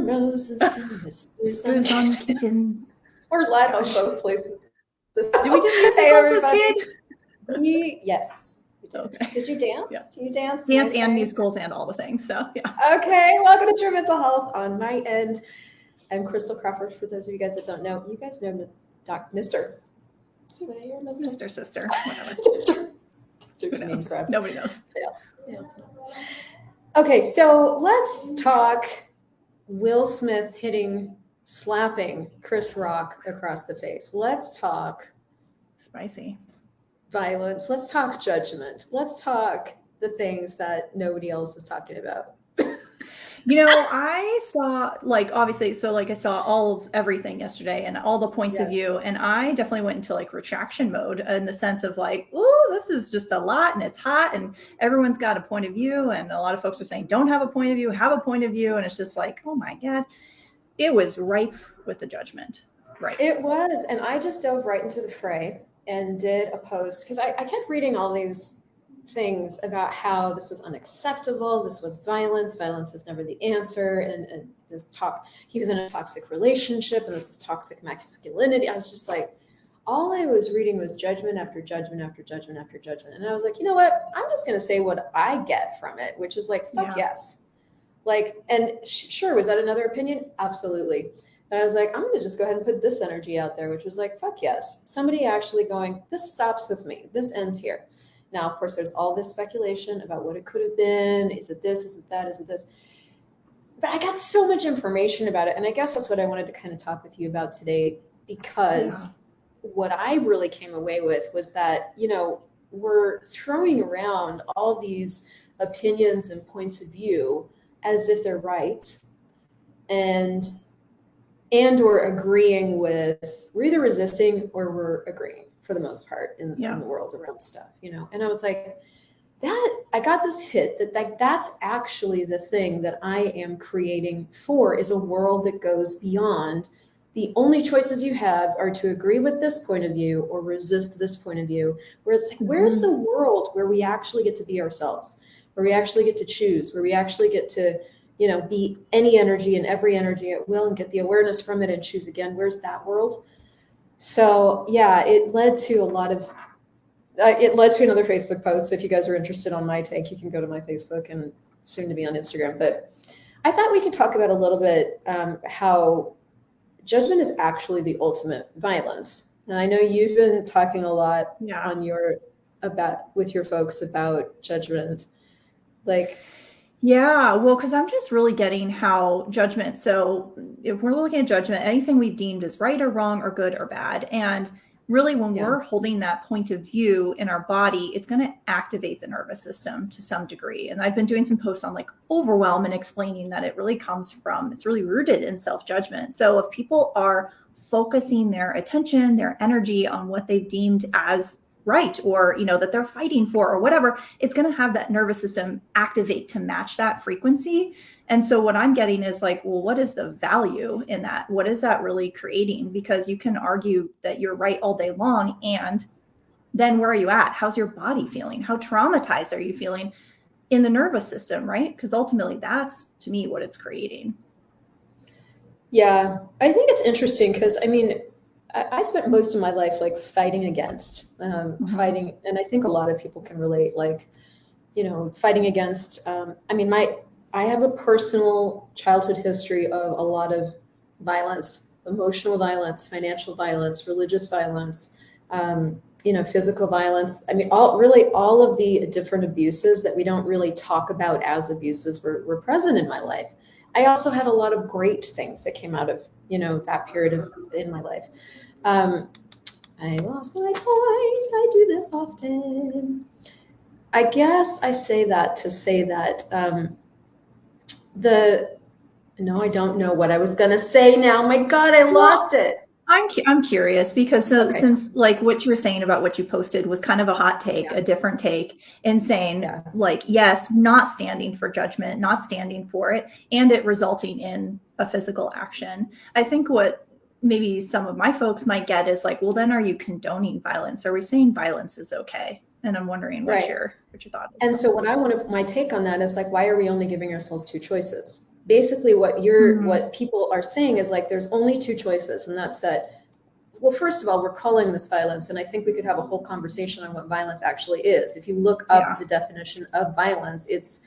roses and whispers on kittens. We're live on both places. Did we do musicals as kids? Yes. We did. Okay. Did you dance? Yeah. Do you dance? Dance and musicals and all the things. So yeah. Okay. Welcome to True Mental Health. On my end, I'm Crystal Crawford. For those of you guys that don't know, you guys know Mr. Mr. Sister. Janine Kreft. Nobody knows. Yeah. Okay, so let's talk Will Smith slapping Chris Rock across the face. Let's talk spicy violence. Let's talk judgment. Let's talk the things that nobody else is talking about. You know, I saw I saw all of everything yesterday and all the points of view. And I definitely went into like retraction mode in the sense of like, oh, this is just a lot and it's hot and everyone's got a point of view. And a lot of folks are saying, don't have a point of view, have a point of view. And it's just like, oh my God, it was ripe with the judgment. Right. It was. And I just dove right into the fray and did a post because I kept reading all these things about how this was unacceptable, this was violence is never the answer, and this he was in a toxic relationship and this is toxic masculinity. I was just like, all I was reading was judgment after judgment after judgment after judgment, and I was like, you know what, I'm just going to say what I get from it, which is like, fuck yes. Like, and sure, was that another opinion? Absolutely. But I was like, I'm going to just go ahead and put this energy out there, which was like, fuck yes, somebody actually going, this stops with me, this ends here. Now, of course, there's all this speculation about what it could have been. Is it this? Is it that? Is it this? But I got so much information about it. And I guess that's what I wanted to kind of talk with you about today, because what I really came away with was that, you know, we're throwing around all these opinions and points of view as if they're right. And or agreeing with, we're either resisting or we're agreeing. For the most part in the world around stuff, you know? And I was like, I got this hit that that's actually the thing that I am creating for, is a world that goes beyond the only choices you have are to agree with this point of view or resist this point of view, where it's like, where's the world where we actually get to be ourselves, where we actually get to choose, where we actually get to, you know, be any energy and every energy at will and get the awareness from it and choose again. Where's that world? So yeah, it led to another Facebook post. So if you guys are interested on my take, you can go to my Facebook and soon to be on Instagram. But I thought we could talk about a little bit how judgment is actually the ultimate violence. And I know you've been talking a lot with your folks about judgment, like. Yeah, well, because I'm just really getting how judgment. So if we're looking at judgment, anything we've deemed as right or wrong or good or bad. And really when we're holding that point of view in our body, it's going to activate the nervous system to some degree. And I've been doing some posts on like overwhelm and explaining that it really comes from, it's really rooted in self-judgment. So if people are focusing their attention, their energy on what they've deemed as right, or, you know, that they're fighting for or whatever, it's going to have that nervous system activate to match that frequency. And so what I'm getting is like, well, what is the value in that? What is that really creating? Because you can argue that you're right all day long. And then where are you at? How's your body feeling? How traumatized are you feeling in the nervous system, right? Because ultimately that's, to me, what it's creating. Yeah, I think it's interesting because, I mean, I spent most of my life like fighting against, fighting. And I think a lot of people can relate, like, you know, fighting against, I have a personal childhood history of a lot of violence, emotional violence, financial violence, religious violence, you know, physical violence. I mean, all of the different abuses that we don't really talk about as abuses were present in my life. I also had a lot of great things that came out of, you know, that period in my life. I lost my point. I do this often. I guess I say that to say that I don't know what I was going to say now. My God, I lost it. I'm curious because since like what you were saying about what you posted was kind of a hot take, a different take, and saying like, yes, not standing for judgment, not standing for it, and it resulting in a physical action. I think what maybe some of my folks might get is like, well, then are you condoning violence? Are we saying violence is okay? And I'm wondering what your thought is. And so what my take on that is like, why are we only giving ourselves two choices? basically what people are saying is like, there's only two choices. And that's that, well, first of all, we're calling this violence. And I think we could have a whole conversation on what violence actually is. If you look up the definition of violence, it's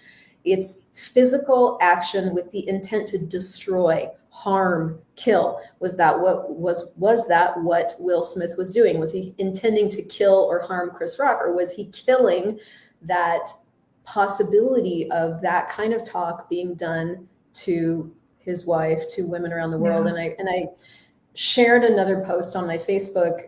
physical action with the intent to destroy, harm, kill. Was that what Will Smith was doing? Was he intending to kill or harm Chris Rock, or was he killing that possibility of that kind of talk being done to his wife, to women around the world? And I shared another post on my Facebook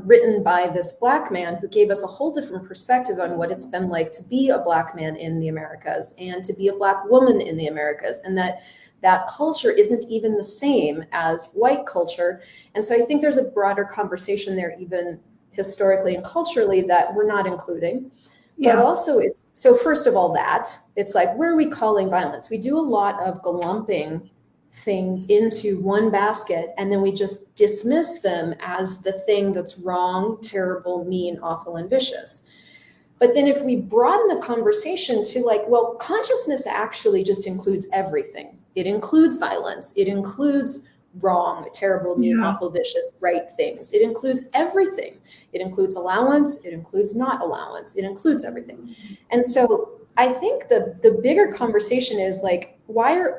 written by this Black man who gave us a whole different perspective on what it's been like to be a Black man in the Americas and to be a Black woman in the Americas, and that culture isn't even the same as white culture. And so I think there's a broader conversation there, even historically and culturally, that we're not including. But also, so first of all, it's like, where are we calling violence? We do a lot of glumping things into one basket, and then we just dismiss them as the thing that's wrong, terrible, mean, awful, and vicious. But then if we broaden the conversation to like, well, consciousness actually just includes everything. It includes violence. It includes wrong, terrible, mean, awful, vicious, right things. It includes everything. It includes allowance. It includes not allowance. It includes everything. And so I think the bigger conversation is like,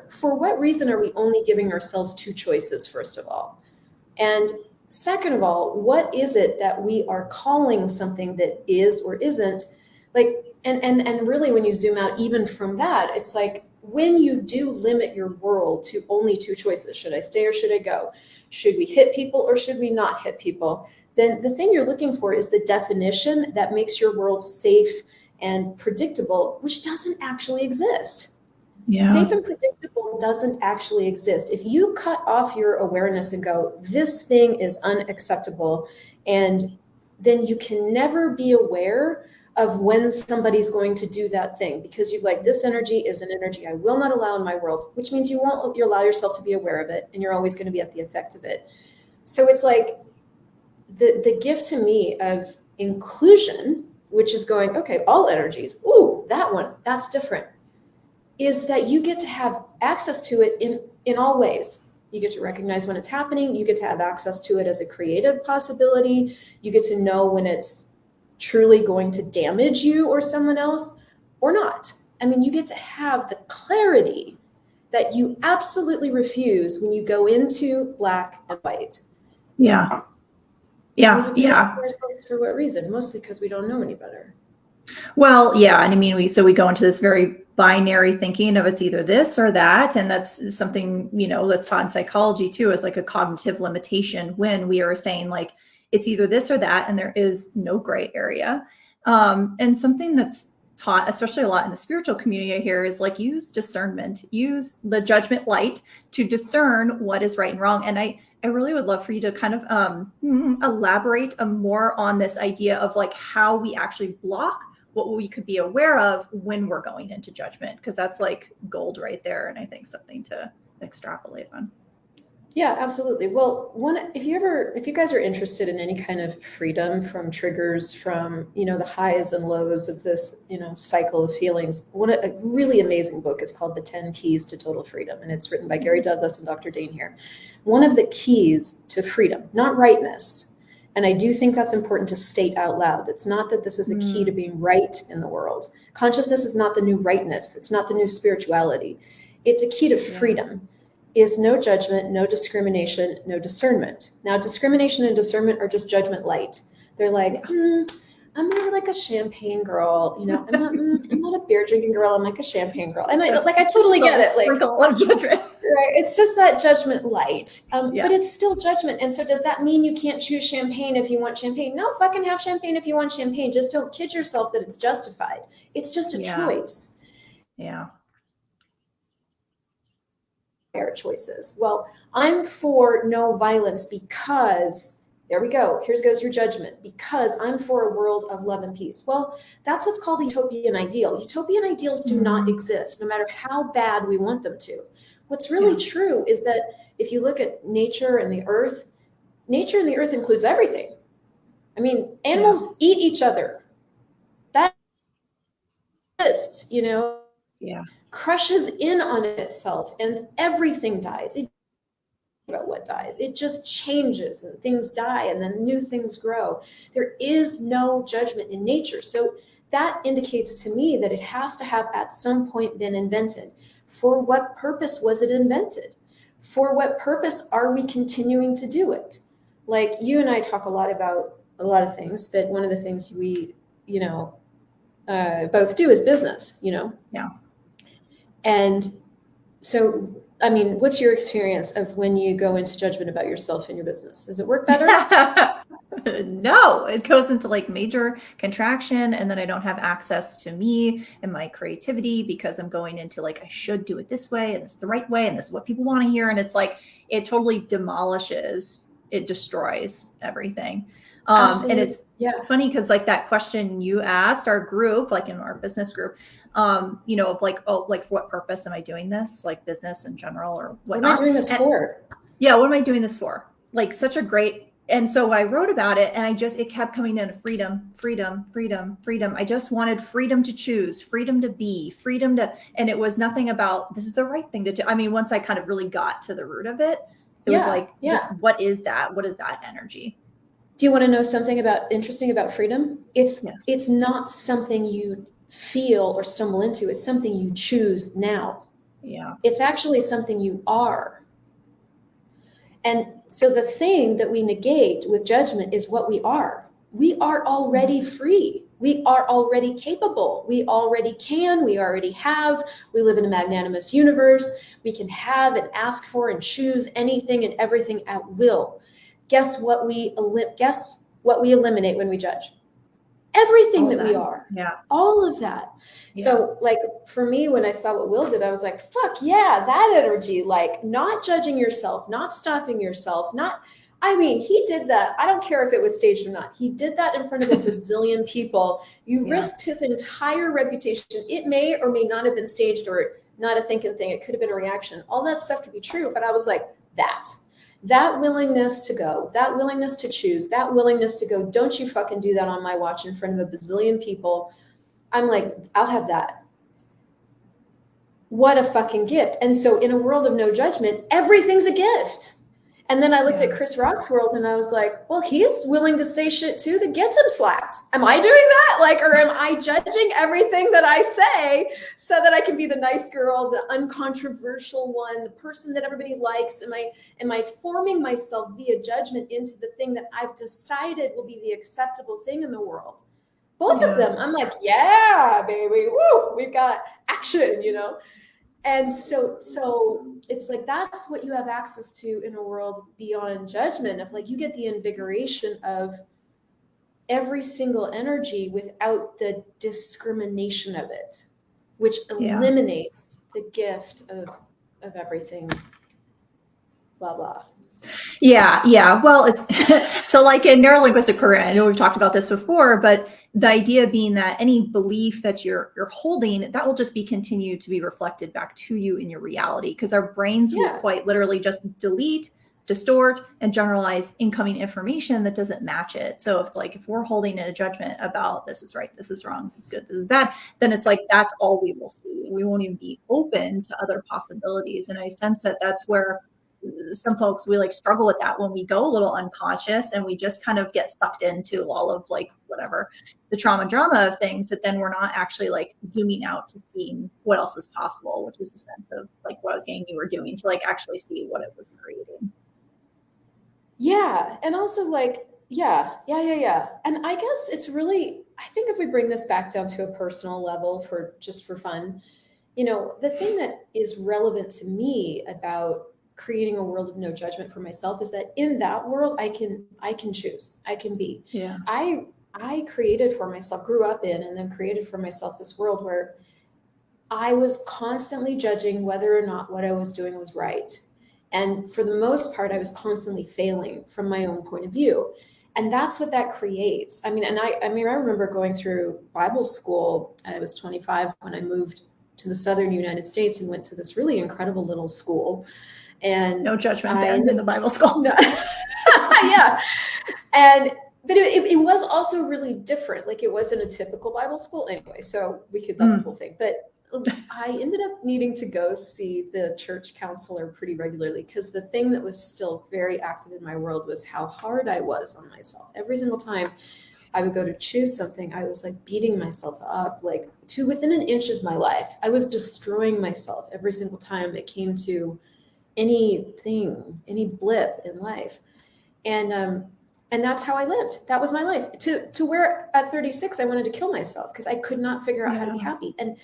for what reason are we only giving ourselves two choices, first of all? And second of all, what is it that we are calling something that is or isn't? Like, and really when you zoom out even from that, it's like, when you do limit your world to only two choices, should I stay or should I go? Should we hit people or should we not hit people? Then the thing you're looking for is the definition that makes your world safe and predictable, which doesn't actually exist. Safe and predictable doesn't actually exist. If you cut off your awareness and go, this thing is unacceptable, and then you can never be aware of when somebody's going to do that thing, because you're like, this energy is an energy I will not allow in my world, which means you allow yourself to be aware of it, and you're always going to be at the effect of it. So it's like the gift to me of inclusion, which is going, okay, all energies, ooh, that one, that's different, is that you get to have access to it in all ways. You get to recognize when it's happening. You get to have access to it as a creative possibility. You get to know when it's truly going to damage you or someone else or not. I mean, you get to have the clarity that you absolutely refuse when you go into black and white. We do ourselves for what reason? Mostly because we don't know any better. Well, yeah. And I mean, we go into this very binary thinking of it's either this or that. And that's something, that's taught in psychology too, as like a cognitive limitation, when we are saying like, it's either this or that, and there is no gray area. And something that's taught, especially a lot in the spiritual community here, is like, use discernment, use the judgment light to discern what is right and wrong. And I really would love for you to kind of elaborate more on this idea of like how we actually block what we could be aware of when we're going into judgment, because that's like gold right there. And I think something to extrapolate on. Yeah, absolutely. Well, if you guys are interested in any kind of freedom from triggers, from, the highs and lows of this, cycle of feelings, a really amazing book is called The 10 Keys to Total Freedom. And it's written by Gary Douglas and Dr. Dane here. One of the keys to freedom, not rightness. And I do think that's important to state out loud. It's not that this is a key to being right in the world. Consciousness is not the new rightness. It's not the new spirituality. It's a key to freedom. Is no judgment, no discrimination, no discernment. Now, discrimination and discernment are just judgment light. They're like, I'm more like a champagne girl. I'm not a beer drinking girl. I'm like a champagne girl. And I totally get it. Sprinkle of judgment. Right. It's just that judgment light. But it's still judgment. And so does that mean you can't choose champagne if you want champagne? No, fucking have champagne if you want champagne. Just don't kid yourself that it's justified. It's just a choice. Yeah. Choices. Well, I'm for no violence because, there we go, here goes your judgment, because I'm for a world of love and peace. Well, that's what's called the utopian ideal. Utopian ideals do not exist, no matter how bad we want them to. What's really true is that if you look at nature and the earth includes everything. I mean, animals eat each other. That exists, crushes in on itself and everything dies. It about what dies. It just changes and things die and then new things grow. There is no judgment in nature. So that indicates to me that it has to have at some point been invented. For what purpose was it invented? For what purpose are we continuing to do it? Like, you and I talk a lot about a lot of things, but one of the things we, both do is business, Yeah. And so, I mean, what's your experience of when you go into judgment about yourself and your business? Does it work better? No, it goes into like major contraction, and then I don't have access to me and my creativity because I'm going into like, I should do it this way and this is the right way and this is what people want to hear. And it's like, it totally demolishes, it destroys everything. And it's funny because like that question you asked our group, like in our business group, of like, oh, like for what purpose am I doing this? Like business in general or whatnot. What am I doing this for? Yeah. What am I doing this for? Like such a great, and so I wrote about it and it kept coming in freedom, freedom, freedom, freedom. I just wanted freedom to choose, freedom to be, and it was nothing about this is the right thing to do. I mean, once I kind of really got to the root of it, it was like, just what is that? What is that energy? Do you want to know something interesting about freedom? It's not something you feel or stumble into. It's something you choose now. Yeah. It's actually something you are. And so the thing that we negate with judgment is what we are. We are already free. We are already capable. We already can. We already have. We live in a magnanimous universe. We can have and ask for and choose anything and everything at will. Guess what we eliminate when we judge? Everything that we are. Yeah. All of that. Yeah. So like for me, when I saw what Will did, I was like, fuck yeah, that energy, like not judging yourself, not stopping yourself, he did that. I don't care if it was staged or not. He did that in front of a bazillion people. You risked his entire reputation. It may or may not have been staged or not a thinking thing. It could have been a reaction. All that stuff could be true. But I was like, that willingness to go, that willingness to choose, that willingness to go, don't you fucking do that on my watch in front of a bazillion people. I'm like, I'll have that. What a fucking gift. And so in a world of no judgment, everything's a gift. And then I looked at Chris Rock's world and I was like, well, he's willing to say shit too that gets him slapped. Am I doing that? Like, or am I judging everything that I say so that I can be the nice girl, the uncontroversial one, the person that everybody likes? Am I forming myself via judgment into the thing that I've decided will be the acceptable thing in the world? Both of them. I'm like, yeah, baby. Woo, we've got action, And so it's like, that's what you have access to in a world beyond judgment, of like, you get the invigoration of every single energy without the discrimination of it, which eliminates the gift of everything, blah, blah. Yeah. Well, it's so like in neurolinguistic programming, I know we've talked about this before, but the idea being that any belief that you're holding, that will just be continued to be reflected back to you in your reality, because our brains will quite literally just delete, distort, and generalize incoming information that doesn't match it. So it's like, if we're holding in a judgment about this is right, this is wrong, this is good, this is bad, then it's like, that's all we will see. We won't even be open to other possibilities. And I sense that that's where some folks, we like struggle with that when we go a little unconscious and we just kind of get sucked into all of like whatever the drama of things, that then we're not actually like zooming out to seeing what else is possible, which is the sense of like what I was getting you were doing, to like actually see what it was creating. Yeah. And also like, yeah. And I guess it's really, I think if we bring this back down to a personal level for fun, the thing that is relevant to me about creating a world of no judgment for myself is that in that world, I can choose, I can be. Yeah. I created for myself, grew up in, and then created for myself this world where I was constantly judging whether or not what I was doing was right. And for the most part, I was constantly failing from my own point of view. And that's what that creates. I remember going through Bible school. I was 25 when I moved to the Southern United States and went to this really incredible little school. And no judgment then in the Bible school. No. Yeah. But it was also really different. Like, it wasn't a typical Bible school anyway. So that's the whole thing. But I ended up needing to go see the church counselor pretty regularly, because the thing that was still very active in my world was how hard I was on myself. Every single time I would go to choose something, I was like beating myself up, like to within an inch of my life. I was destroying myself every single time it came to anything, any blip in life. And that's how I lived. That was my life. To where at 36, I wanted to kill myself because I could not figure out how to be happy. And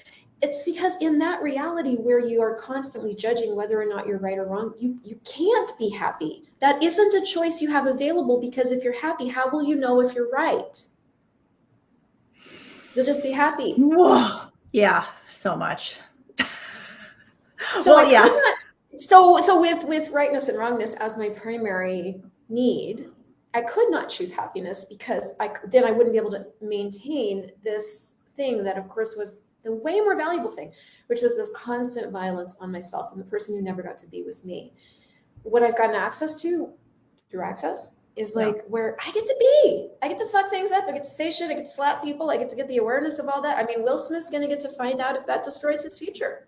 it's because in that reality where you are constantly judging whether or not you're right or wrong, you can't be happy. That isn't a choice you have available, because if you're happy, how will you know if you're right? You'll just be happy. Whoa. Yeah, so much. So well, yeah. So with rightness and wrongness as my primary need, I could not choose happiness, because then I wouldn't be able to maintain this thing that, of course, was the way more valuable thing, which was this constant violence on myself, and the person who never got to be was me. What I've gotten access to through Access is like where I get to be. I get to fuck things up. I get to say shit. I get to slap people. I get to get the awareness of all that. I mean, Will Smith's going to get to find out if that destroys his future.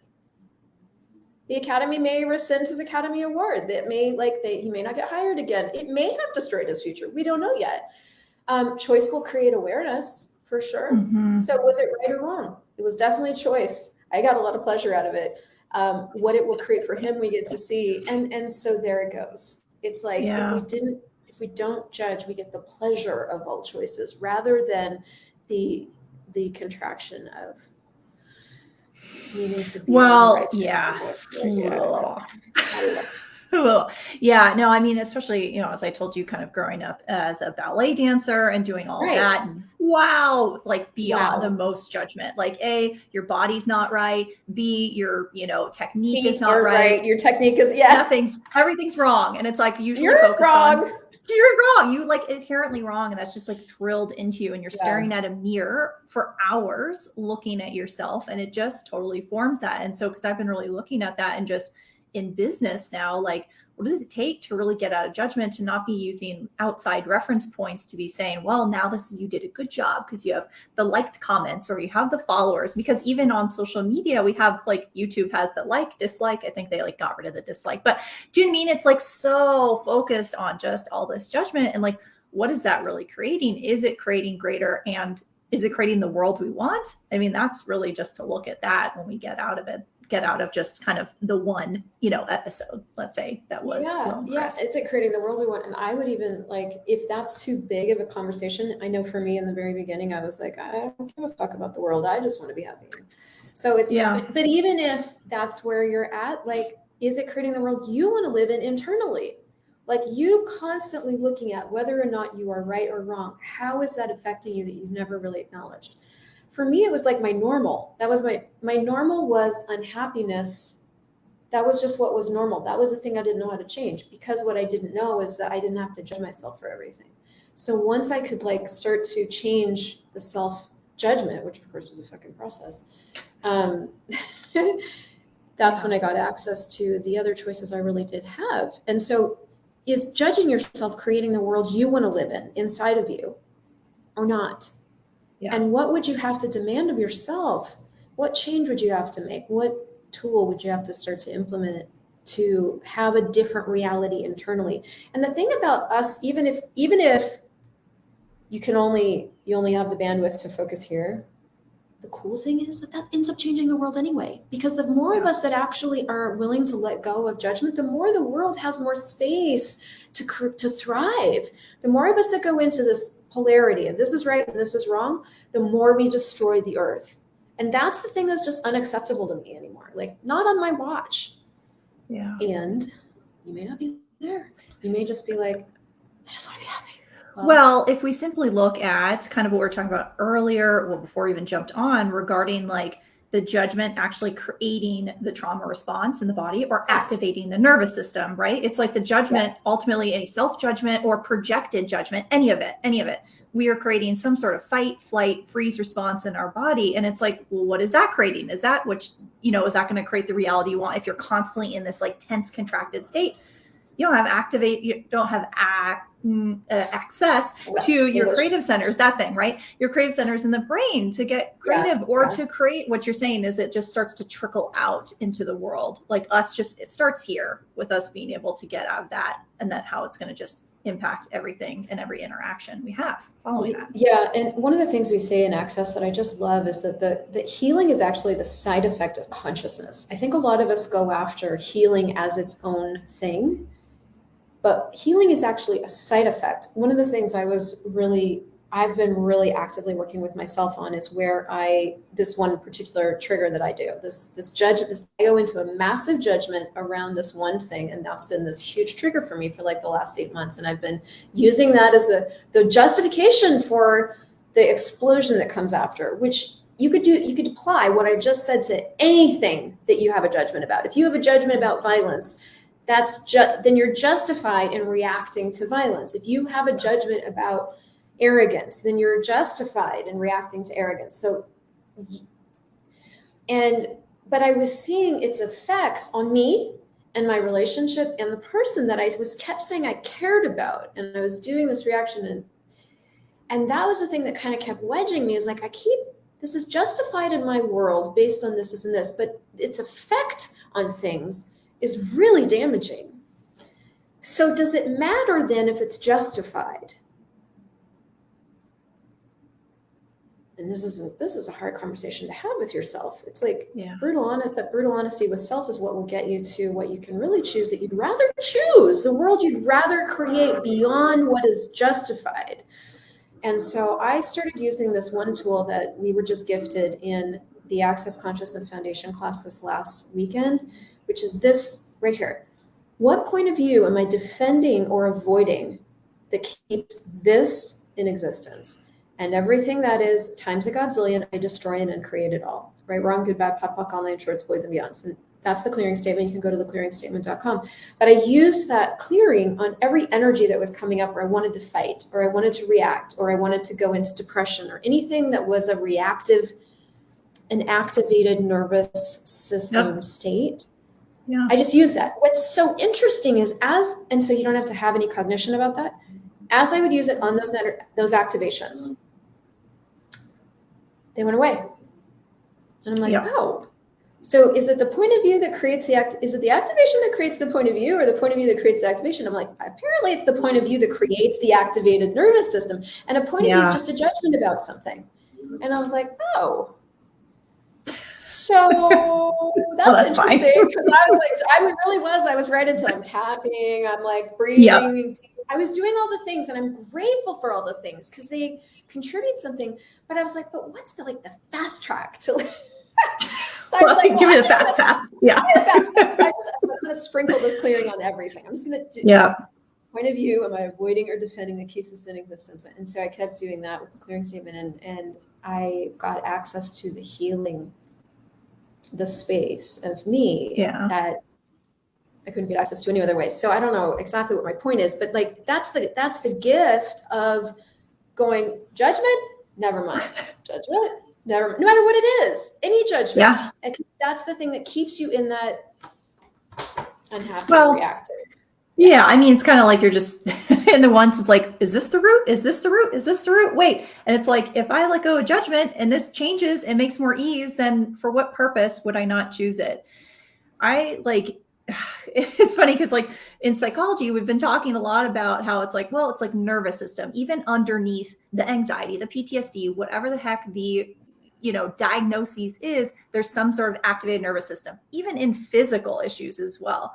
The Academy may rescind his Academy Award. That may, he may not get hired again. It may have destroyed his future. We don't know yet. Choice will create awareness for sure. Mm-hmm. So was it right or wrong? It was definitely a choice. I got a lot of pleasure out of it. What it will create for him, we get to see. And so there it goes. It's like, if we don't judge, we get the pleasure of all choices rather than the contraction of needing to be yeah, no, I mean, especially, as I told you, kind of growing up as a ballet dancer and doing all that, and beyond the most judgment, like A, your body's not right, B, your, technique is not right. Your technique is, everything's wrong. And it's like usually you're focused wrong. on you're wrong. You inherently wrong. And that's just drilled into you, and you're staring at a mirror for hours looking at yourself, and it just totally forms that. And so, because I've been really looking at that, and just in business now, what does it take to really get out of judgment, to not be using outside reference points to be saying, well, now you did a good job because you have the liked comments or you have the followers. Because even on social media, we have YouTube has the dislike. I think they got rid of the dislike. But do you mean it's so focused on just all this judgment? And what is that really creating? Is it creating greater, and is it creating the world we want? I mean, that's really just to look at that when we get out of just kind of the one, episode, let's say, that was. It's creating the world we want. And I would even if that's too big of a conversation, I know for me in the very beginning, I was like, I don't give a fuck about the world. I just want to be happy. So it's, but even if that's where you're at, is it creating the world you want to live in internally? You constantly looking at whether or not you are right or wrong. How is that affecting you that you've never really acknowledged? For me, it was my normal. That was my normal was unhappiness. That was just what was normal. That was the thing I didn't know how to change, because what I didn't know is that I didn't have to judge myself for everything. So once I could start to change the self-judgment, which of course was a fucking process, that's when I got access to the other choices I really did have. And so is judging yourself creating the world you want to live in inside of you or not? Yeah. And what would you have to demand of yourself? What change would you have to make? What tool would you have to start to implement to have a different reality internally? And the thing about us, even if you only have the bandwidth to focus here, the cool thing is that ends up changing the world anyway. Because the more of us that actually are willing to let go of judgment, the more the world has more space to thrive. The more of us that go into this polarity of this is right and this is wrong, the more we destroy the earth. And that's the thing that's just unacceptable to me anymore. Not on my watch. Yeah. And you may not be there. You may just be I just want to be happy. Well, if we simply look at kind of what we were talking about earlier, before we even jumped on, regarding the judgment actually creating the trauma response in the body or activating the nervous system, right? It's the judgment, ultimately any self-judgment or projected judgment, any of it. We are creating some sort of fight, flight, freeze response in our body. And it's well, what is that creating? Is that is that going to create the reality you want if you're constantly in this tense, contracted state? You don't have access to your creative centers, that thing, right? Your creative centers in the brain to get creative to create. What you're saying is it just starts to trickle out into the world. Like it starts here with us being able to get out of that, and then how it's going to just impact everything and every interaction we have following that. Yeah. And one of the things we say in Access that I just love is that the healing is actually the side effect of consciousness. I think a lot of us go after healing as its own thing, but healing is actually a side effect. One of the things I've been really actively working with myself on is where this one particular trigger that I do, I go into a massive judgment around this one thing. And that's been this huge trigger for me for like the last 8 months. And I've been using that as the justification for the explosion that comes after, which you could apply what I just said to anything that you have a judgment about. If you have a judgment about violence, then you're justified in reacting to violence. If you have a judgment about arrogance, then you're justified in reacting to arrogance. But I was seeing its effects on me and my relationship and the person that I kept saying I cared about. And I was doing this reaction, and that was the thing that kind of kept wedging me, is like, this is justified in my world based on this and this, but its effect on things is really damaging. So does it matter then if it's justified? And this is a hard conversation to have with yourself. It's like brutal honesty with self is what will get you to what you can really choose, that you'd rather choose, the world you'd rather create beyond what is justified. And so I started using this one tool that we were just gifted in the Access Consciousness Foundation class this last weekend, which is this right here. What point of view am I defending or avoiding that keeps this in existence? And everything that is times a godzillion, I destroy and uncreate it all. Right, wrong, good, bad, POC, POC, online, shorts, boys, and beyonds. And that's the clearing statement. You can go to theclearingstatement.com. But I used that clearing on every energy that was coming up, where I wanted to fight, or I wanted to react, or I wanted to go into depression, or anything that was an activated nervous system state. Yeah. I just use that. What's so interesting is and so you don't have to have any cognition about that, as I would use it on those activations, they went away. And I'm like, oh, so is it the point of view that creates is it the activation that creates the point of view, or the point of view that creates the activation? I'm like, apparently it's the point of view that creates the activated nervous system. And a point of view is just a judgment about something. And I was like, oh, so that's interesting, because I was right into, I'm tapping, I'm like breathing. I was doing all the things, and I'm grateful for all the things because they contribute something. But I was like, but what's the fast track to? So I was like, give me the fast. Yeah. I'm going to sprinkle this clearing on everything. I'm just going to do point of view. Am I avoiding or defending that keeps us in existence? And so I kept doing that with the clearing statement, and I got access to the healing, the space of me that I couldn't get access to any other way. So I don't know exactly what my point is, but that's the gift of going, judgment, never mind. Judgment, no matter what it is, any judgment. Yeah. And that's the thing that keeps you in that unhappy reactive. Yeah, I mean, it's kind of like you're just in the once, it's like, is this the root? Is this the root? Is this the root? Wait. And it's like, if I let go of judgment and this changes and makes more ease, then for what purpose would I not choose it? It's funny because in psychology, we've been talking a lot about how it's like nervous system, even underneath the anxiety, the PTSD, whatever the heck the diagnoses is, there's some sort of activated nervous system, even in physical issues as well.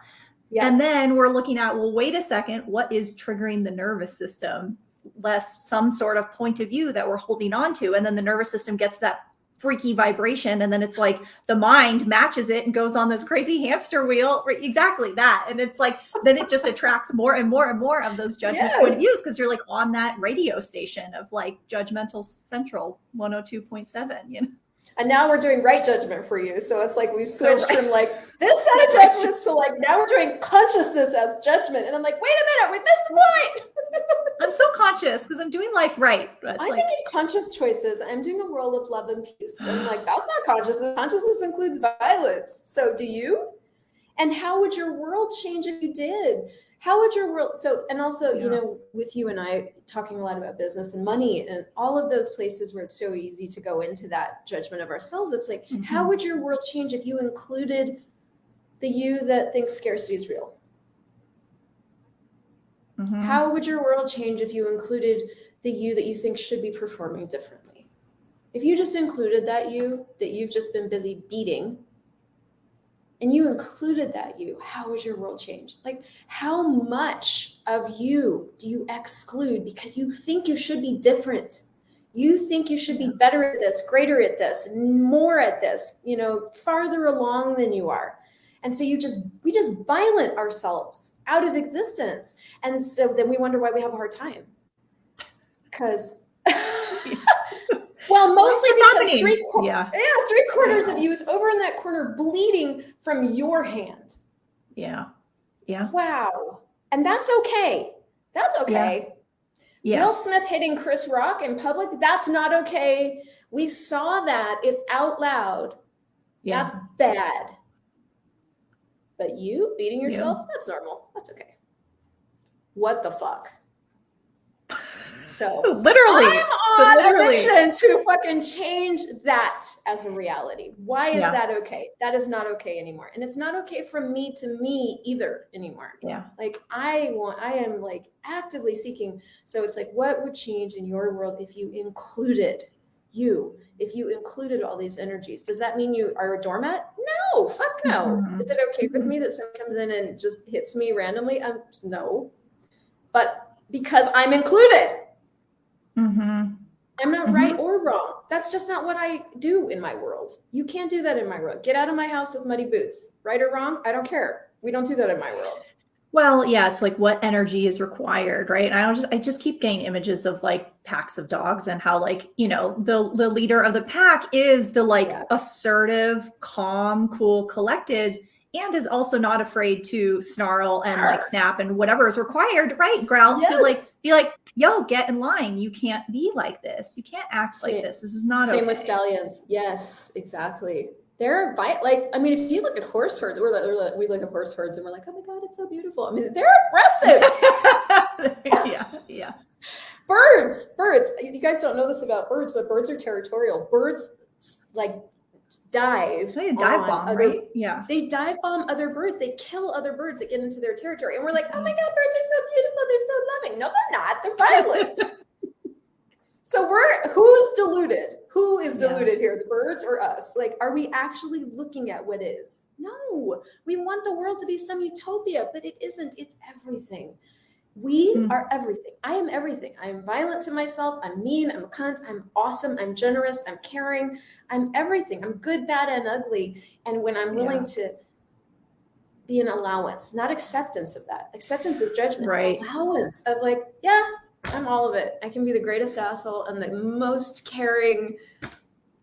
Yes. And then we're looking at, well, wait a second, what is triggering the nervous system? Lest some sort of point of view that we're holding on to. And then the nervous system gets that freaky vibration. And then it's like the mind matches it and goes on this crazy hamster wheel. Exactly that. And it's like, then it just attracts more and more and more of those judgment point of views, because you're on that radio station of Judgmental Central 102.7, And now we're doing right judgment for you. So it's like we've switched from this set of judgments to now we're doing consciousness as judgment. And I'm like, wait a minute, we missed the point. I'm so conscious because I'm doing life right. I'm making conscious choices. I'm doing a world of love and peace. I'm like, that's not consciousness. Consciousness includes violence. So do you? And how would your world change if you did? how would your world, so, and also, you know, with you and I talking a lot about business and money and all of those places where it's so easy to go into that judgment of ourselves, it's like, how would your world change if you included the you that thinks scarcity is real? How would your world change if you included the you that you think should be performing differently? If you just included that you that you've just been busy beating, and you included that you, how would your world change? Like, how much of you do you exclude because you think you should be different? You think you should be better at this, greater at this, more at this, you know, farther along than you are. And so we just violent ourselves out of existence. And so then we wonder why we have a hard time. Because, well, mostly because three-quarters of you is over in that corner bleeding from your hand. Yeah. Yeah. Wow. And that's okay. That's okay. Yeah. Will Smith hitting Chris Rock in public, that's not okay. We saw that. It's out loud. Yeah. That's bad. But you beating yourself, that's normal. That's okay. What the fuck? So literally, I'm on a mission to fucking change that as a reality. Why is that okay? That is not okay anymore. And it's not okay from me to me either anymore. Yeah. Like I am like actively seeking. So it's like, what would change in your world if you included if you included all these energies? Does that mean you are a doormat? No, fuck no. Is it okay with me that someone comes in and just hits me randomly? No. But because I'm included. I'm not right or wrong. That's just not what I do in my world. You can't do that in my world. Get out of my house with muddy boots. Right or wrong? I don't care. We don't do that in my world. Well, yeah, it's like what energy is required, right? And I just keep getting images of like packs of dogs and how like, you know, the leader of the pack is the like assertive, calm, cool, collected, and is also not afraid to snarl and like snap and whatever is required, right? Growl to like be like, yo, get in line. You can't be like this. You can't act like this. This is not okay. Same with stallions. Yes, exactly. They're like, I mean, if you look at horse herds, we look at horse herds and we're like, oh my God, it's so beautiful. I mean, they're aggressive. Yeah. Birds. You guys don't know this about birds, but birds are territorial. Birds like dive. They dive bomb, right? Yeah. They dive bomb other birds. They kill other birds that get into their territory. And we're like, oh my God, birds are so beautiful. They're so loving. No, they're not. They're violent. So who's deluded? Who is deluded here? The birds or us? Like, are we actually looking at what is? No, we want the world to be some utopia, but it isn't. It's everything. We are everything. I am everything. I am violent to myself. I'm mean. I'm a cunt. I'm awesome. I'm generous. I'm caring. I'm everything. I'm good, bad, and ugly. And when I'm willing to be an allowance, not acceptance of that. Acceptance is judgment. Right. Allowance of like, yeah, I'm all of it. I can be the greatest asshole and the most caring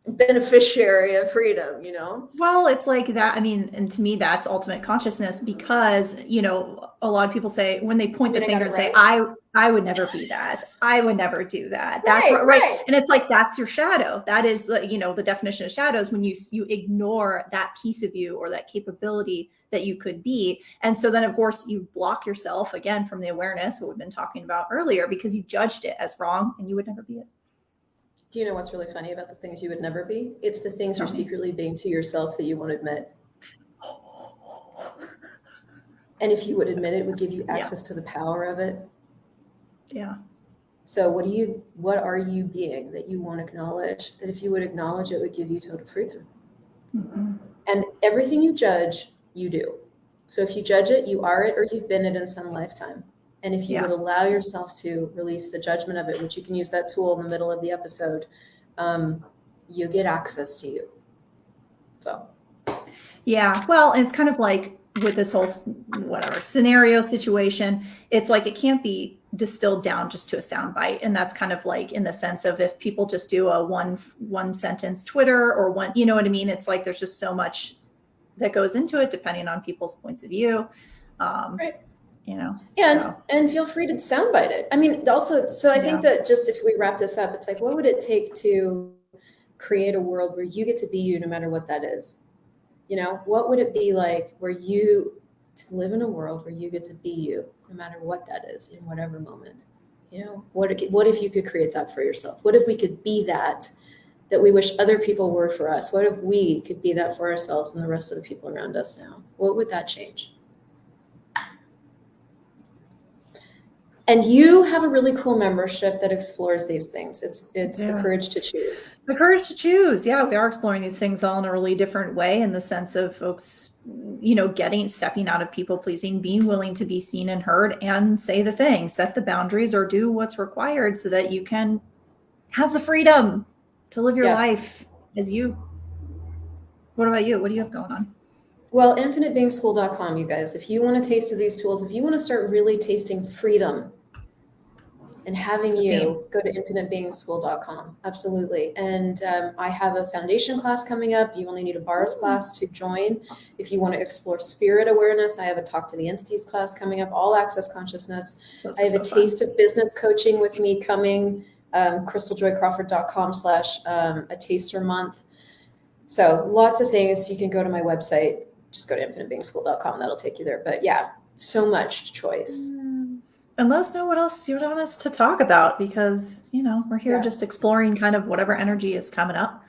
beneficiary of freedom, you know? Well, it's like that. I mean, and to me, that's ultimate consciousness because, you know, a lot of people say when they point the finger and say, I would never be that. I would never do that. That's right. And it's like, that's your shadow. That is, you know, the definition of shadows when you ignore that piece of you or that capability that you could be. And so then of course you block yourself again from the awareness, what we've been talking about earlier, because you judged it as wrong and you would never be it. Do you know what's really funny about the things you would never be? It's the things you're secretly being to yourself that you won't admit. And if you would admit it, would give you access to the power of it. Yeah. So what are you being that you won't acknowledge? That if you would acknowledge it would give you total freedom. And everything you judge, you do. So if you judge it, you are it or you've been it in some lifetime. And if you would allow yourself to release the judgment of it, which you can use that tool in the middle of the episode, you get access to you. So. Yeah. Well, it's kind of like with this whole scenario situation, it's like it can't be distilled down just to a soundbite. And that's kind of like in the sense of if people just do a one sentence Twitter or one, you know what I mean? It's like there's just so much that goes into it depending on people's points of view. Right. You know, and feel free to soundbite it. I mean, also, so I think that just if we wrap this up, it's like, what would it take to create a world where you get to be you no matter what that is? You know, what would it be like where you to live in a world where you get to be you, no matter what that is, in whatever moment. You know, what if you could create that for yourself? What if we could be that we wish other people were for us? What if we could be that for ourselves and the rest of the people around us now? What would that change? And you have a really cool membership that explores these things. It's the courage to choose. The courage to choose. Yeah, we are exploring these things all in a really different way, in the sense of folks, you know, stepping out of people pleasing, being willing to be seen and heard, and say the thing, set the boundaries, or do what's required so that you can have the freedom to live your life as you. What about you? What do you have going on? Well, infinitebeingschool.com, you guys. If you want a taste of these tools, if you want to start really tasting freedom and having you, go to infinitebeingschool.com. Absolutely. And I have a foundation class coming up. You only need a bars class to join. If you want to explore spirit awareness, I have a Talk to the Entities class coming up, all access consciousness. I have a taste of business coaching with me coming, crystaljoycrawford.com/a taster month. So lots of things. You can go to my website. Just go to infinitebeingschool.com. That'll take you there. But yeah, so much choice. And let us know what else you want us to talk about, because, you know, we're here just exploring kind of whatever energy is coming up.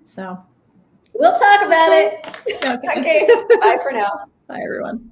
So we'll talk about it. Okay. Bye for now. Bye, everyone.